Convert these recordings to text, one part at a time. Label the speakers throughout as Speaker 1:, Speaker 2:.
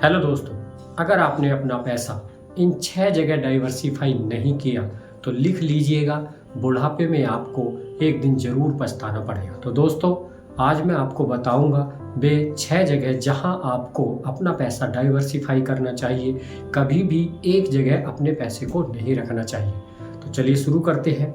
Speaker 1: Hello दोस्तों, अगर आपने अपना पैसा इन 6 जगह डाइवर्सिफाई नहीं किया तो लिख लीजिएगा, बुढ़ापे में आपको एक दिन जरूर पछताना पड़ेगा। तो दोस्तों, आज मैं आपको बताऊंगा वे 6 जगह जहां आपको अपना पैसा डाइवर्सिफाई करना चाहिए, कभी भी एक जगह अपने पैसे को नहीं रखना चाहिए। तो चलिए शुरू करते हैं।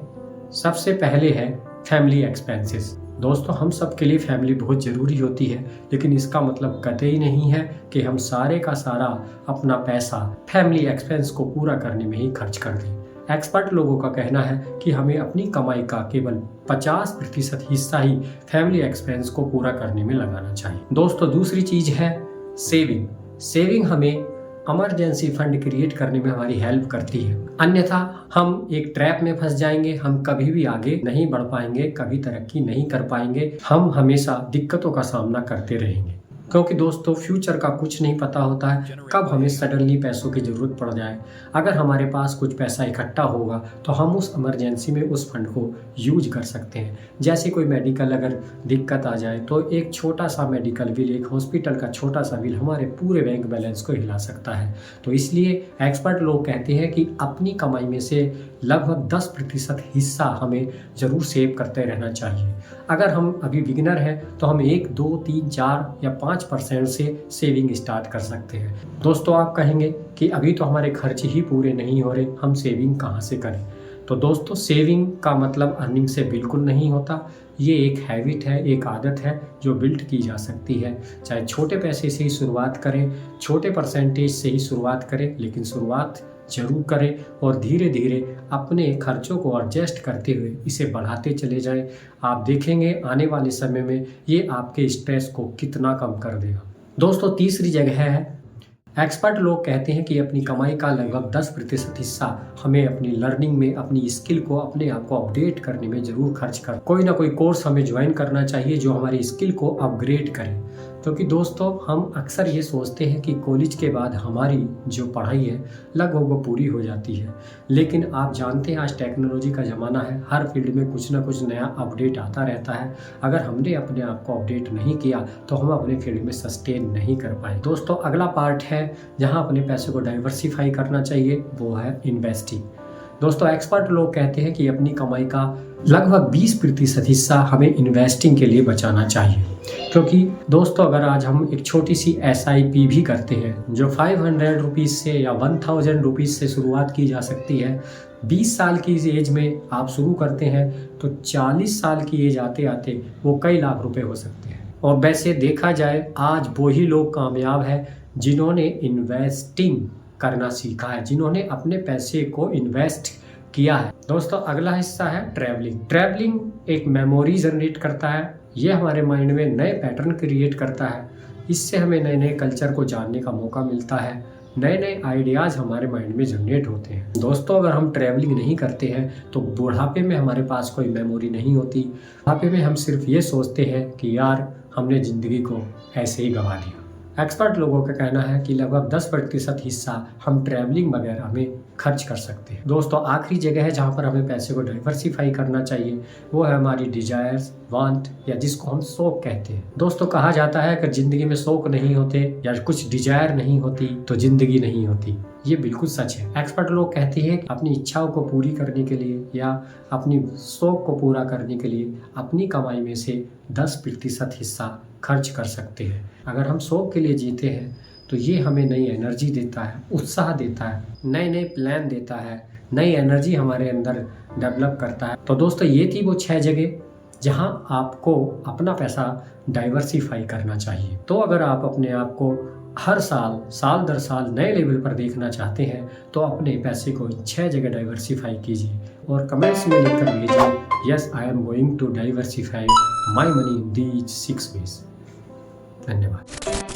Speaker 1: सबसे पहले है फैमिली एक्सपेंसेस। दोस्तों, हम सब के लिए फैमिली बहुत ज़रूरी होती है, लेकिन इसका मतलब कतई नहीं है कि हम सारे का सारा अपना पैसा फैमिली एक्सपेंस को पूरा करने में ही खर्च कर दें। एक्सपर्ट लोगों का कहना है कि हमें अपनी कमाई का केवल 50% हिस्सा ही फैमिली एक्सपेंस को पूरा करने में लगाना चाहिए। दोस्तों, दूसरी चीज़ है सेविंग। सेविंग हमें इमरजेंसी फंड क्रिएट करने में हमारी हेल्प करती है, अन्यथा हम एक ट्रैप में फंस जाएंगे। हम कभी भी आगे नहीं बढ़ पाएंगे, कभी तरक्की नहीं कर पाएंगे। हम हमेशा दिक्कतों का सामना करते रहेंगे, क्योंकि दोस्तों फ्यूचर का कुछ नहीं पता होता है, कब हमें सडनली पैसों की ज़रूरत पड़ जाए। अगर हमारे पास कुछ पैसा इकट्ठा होगा तो हम उस इमरजेंसी में उस फंड को यूज कर सकते हैं। जैसे कोई मेडिकल अगर दिक्कत आ जाए तो एक छोटा सा मेडिकल बिल, एक हॉस्पिटल का छोटा सा बिल हमारे पूरे बैंक बैलेंस को हिला सकता है। तो इसलिए एक्सपर्ट लोग कहते हैं कि अपनी कमाई में से लगभग 10% हिस्सा हमें ज़रूर सेव करते रहना चाहिए। अगर हम अभी बिगिनर हैं तो हम 1, 2, 3, 4 या 5% से सेविंग स्टार्ट कर सकते हैं। दोस्तों, आप कहेंगे कि अभी तो हमारे खर्च ही पूरे नहीं हो रहे, हम सेविंग कहाँ से करें? तो दोस्तों, सेविंग का मतलब अर्निंग से बिल्कुल नहीं होता। ये एक हैबिट है, एक आदत है जो बिल्ड की जा सकती है। चाहे छोटे पैसे से ही शुरुआत करें, छोटे परसेंटेज से ही शुरुआत करें, लेकिन शुरुआत जरूर करें और धीरे धीरे अपने खर्चों को एडजस्ट करते हुए इसे बढ़ाते चले जाएं। आप देखेंगे आने वाले समय में ये आपके स्ट्रेस को कितना कम कर देगा। दोस्तों, तीसरी जगह है, एक्सपर्ट लोग कहते हैं कि अपनी कमाई का लगभग 10% हिस्सा हमें अपनी लर्निंग में, अपनी स्किल को, अपने आप को अपडेट करने में जरूर खर्च कर। कोई ना कोई कोर्स हमें ज्वाइन करना चाहिए जो हमारी स्किल को अपग्रेड करे। क्योंकि दोस्तों, हम अक्सर ये सोचते हैं कि कॉलेज के बाद हमारी जो पढ़ाई है लगभग वो पूरी हो जाती है, लेकिन आप जानते हैं आज टेक्नोलॉजी का ज़माना है, हर फील्ड में कुछ ना कुछ नया अपडेट आता रहता है। अगर हमने अपने आप को अपडेट नहीं किया तो हम अपने फील्ड में सस्टेन नहीं कर पाए। दोस्तों, अगला पार्ट है जहाँ अपने पैसे को डाइवर्सिफाई करना चाहिए, वो है इन्वेस्टिंग। दोस्तों, एक्सपर्ट लोग कहते हैं कि अपनी कमाई का लगभग 20% हिस्सा हमें इन्वेस्टिंग के लिए बचाना चाहिए। क्योंकि दोस्तों, अगर आज हम एक छोटी सी SIP भी करते हैं जो 500 रुपीज़ से या 1000 रुपीज़ से शुरुआत की जा सकती है, 20 साल की एज में आप शुरू करते हैं तो 40 साल की एज आते आते वो कई लाख रुपए हो सकते हैं। और वैसे देखा जाए आज वही लोग कामयाब हैं जिन्होंने इन्वेस्टिंग करना सीखा है, जिन्होंने अपने पैसे को इन्वेस्ट किया है। दोस्तों, अगला हिस्सा है ट्रैवलिंग। ट्रैवलिंग एक मेमोरी जनरेट करता है, ये हमारे माइंड में नए पैटर्न क्रिएट करता है। इससे हमें नए नए कल्चर को जानने का मौका मिलता है, नए नए आइडियाज़ हमारे माइंड में जनरेट होते हैं। दोस्तों, अगर हम ट्रैवलिंग नहीं करते हैं तो बुढ़ापे में हमारे पास कोई मेमोरी नहीं होती। बुढ़ापे में हम सिर्फ ये सोचते हैं कि यार हमने ज़िंदगी को ऐसे ही गंवा दिया। एक्सपर्ट लोगों का कहना है कि लगभग 10% हिस्सा हम ट्रैवलिंग वगैरह में खर्च कर सकते हैं। दोस्तों, आखिरी जगह है जहाँ पर हमें पैसे को डाइवर्सिफाई करना चाहिए, वो है हमारी डिजायर्स, वांट, या जिसको हम शौक कहते हैं। दोस्तों, कहा जाता है कि जिंदगी में शौक नहीं होते या कुछ डिजायर नहीं होती तो जिंदगी नहीं होती। ये बिल्कुल सच है। एक्सपर्ट लोग कहते हैं कि अपनी इच्छाओं को पूरी करने के लिए या अपनी शौक को पूरा करने के लिए अपनी कमाई में से 10% हिस्सा खर्च कर सकते हैं। अगर हम शौक के लिए जीते हैं तो ये हमें नई एनर्जी देता है, उत्साह देता है, नए नए प्लान देता है, नई एनर्जी हमारे अंदर डेवलप करता है। तो दोस्तों, ये थी वो 6 जगह जहां आपको अपना पैसा डाइवर्सिफाई करना चाहिए। तो अगर आप अपने आप को हर साल, साल दर साल नए लेवल पर देखना चाहते हैं तो अपने पैसे को 6 जगह डाइवर्सिफाई कीजिए और कमेंट्स में लिखकर भेजिए, yes I am going to diversify my money in these 6 ways. धन्यवाद।